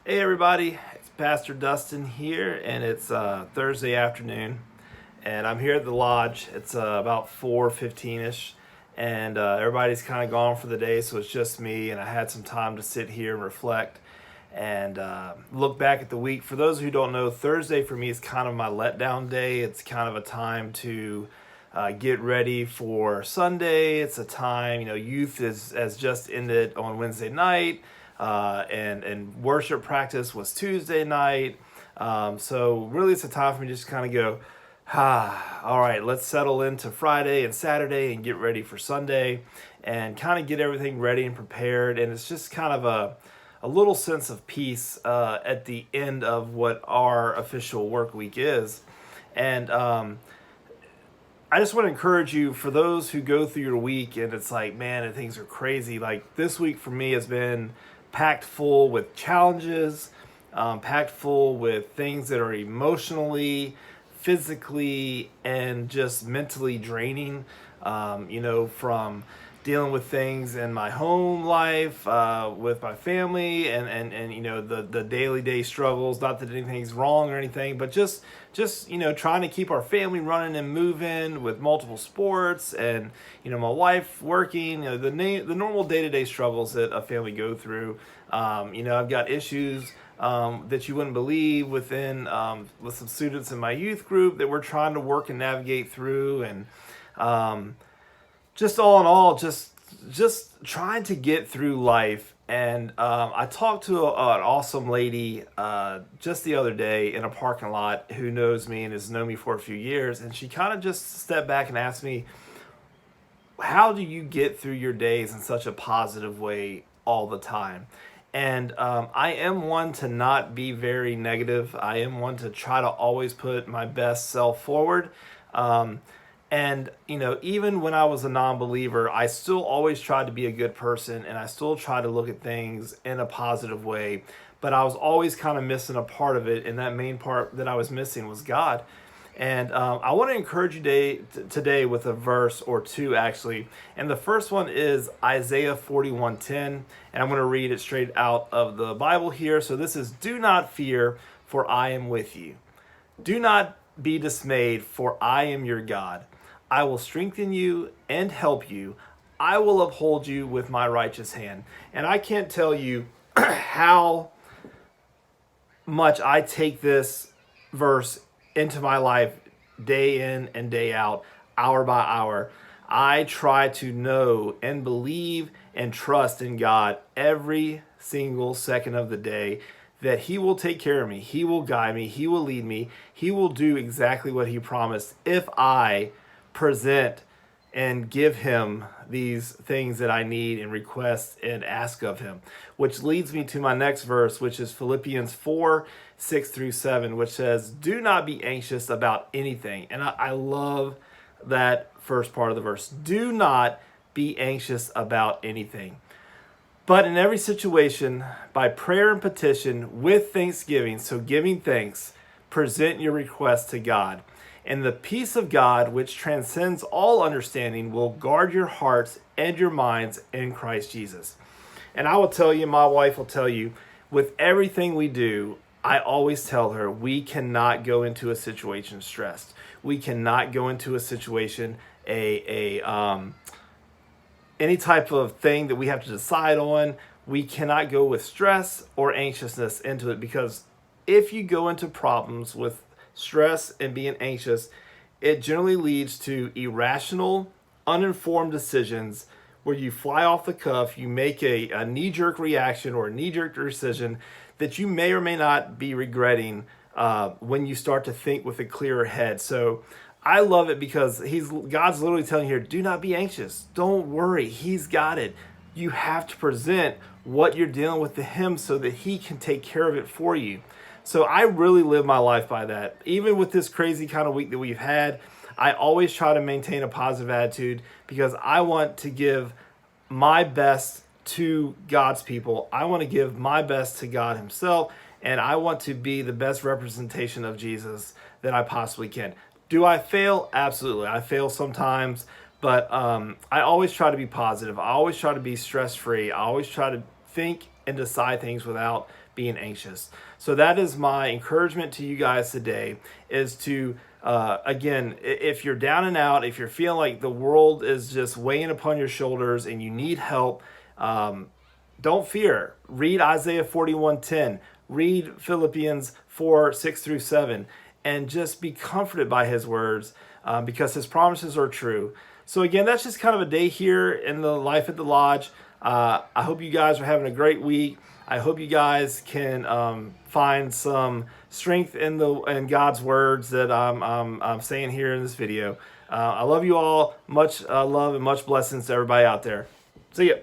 Hey everybody, it's Pastor Dustin here, and it's Thursday afternoon, and I'm here at the lodge. It's about 4:15ish, and everybody's kind of gone for the day, so it's just me, and I had some time to sit here and reflect and look back at the week. For those who don't know, Thursday for me is kind of my letdown day. It's kind of a time to get ready for Sunday. It's a time, youth has just ended on Wednesday night. And worship practice was Tuesday night. So really it's a time for me to just kind of go, all right, let's settle into Friday and Saturday and get ready for Sunday and kind of get everything ready and prepared. And it's just kind of a little sense of peace at the end of what our official work week is. And I just want to encourage you, for those who go through your week and it's like, man, things are crazy. Like this week for me has been packed full with challenges, packed full with things that are emotionally, physically, and just mentally draining. From dealing with things in my home life, with my family, and the daily day struggles. Not that anything's wrong or anything, but just trying to keep our family running and moving with multiple sports, and my wife working. The normal day-to-day struggles that a family go through. I've got issues that you wouldn't believe with some students in my youth group that we're trying to work and navigate through, and just all in all, just trying to get through life. And I talked to an awesome lady just the other day in a parking lot who knows me and has known me for a few years, and she kind of just stepped back and asked me, how do you get through your days in such a positive way all the time? And I am one to not be very negative. I am one to try to always put my best self forward. And even when I was a non-believer, I still always tried to be a good person, and I still tried to look at things in a positive way. But I was always kind of missing a part of it, and that main part that I was missing was God. And I want to encourage you today with a verse or two, actually. And the first one is Isaiah 41:10, and I'm going to read it straight out of the Bible here. So this is, "Do not fear, for I am with you. Do not be dismayed, for I am your God. I will strengthen you and help you. I will uphold you with my righteous hand." And I can't tell you how much I take this verse into my life day in and day out, hour by hour. I try to know and believe and trust in God every single second of the day, that He will take care of me. He will guide me. He will lead me. He will do exactly what He promised if I present and give Him these things that I need and request and ask of Him. Which leads me to my next verse, which is Philippians 4:6-7, which says, "Do not be anxious about anything." And I love that first part of the verse. Do not be anxious about anything, but in every situation, by prayer and petition, with thanksgiving, so giving thanks, present your requests to God. And the peace of God, which transcends all understanding, will guard your hearts and your minds in Christ Jesus. And I will tell you, my wife will tell you, with everything we do, I always tell her, we cannot go into a situation stressed. We cannot go into a situation, any type of thing that we have to decide on. We cannot go with stress or anxiousness into it, because if you go into problems with stress and being anxious, it generally leads to irrational, uninformed decisions where you fly off the cuff, you make a knee-jerk reaction or a knee-jerk decision that you may or may not be regretting when you start to think with a clearer head. So I love it because God's literally telling you here, do not be anxious. Don't worry. He's got it. You have to present what you're dealing with to Him so that He can take care of it for you. So I really live my life by that. Even with this crazy kind of week that we've had, I always try to maintain a positive attitude because I want to give my best to God's people. I want to give my best to God Himself, and I want to be the best representation of Jesus that I possibly can. Do I fail? Absolutely. I fail sometimes, but I always try to be positive. I always try to be stress-free. I always try to think and decide things without being anxious. So that is my encouragement to you guys today, is to again, if you're down and out, if you're feeling like the world is just weighing upon your shoulders and you need help, don't fear. Read Isaiah 41:10. Read Philippians 4:6-7, and just be comforted by his words, because his promises are true. So again, that's just kind of a day here in the life at the lodge. I hope you guys are having a great week. I hope you guys can find some strength in God's words that I'm saying here in this video. I love you all. Much love and much blessings to everybody out there. See ya.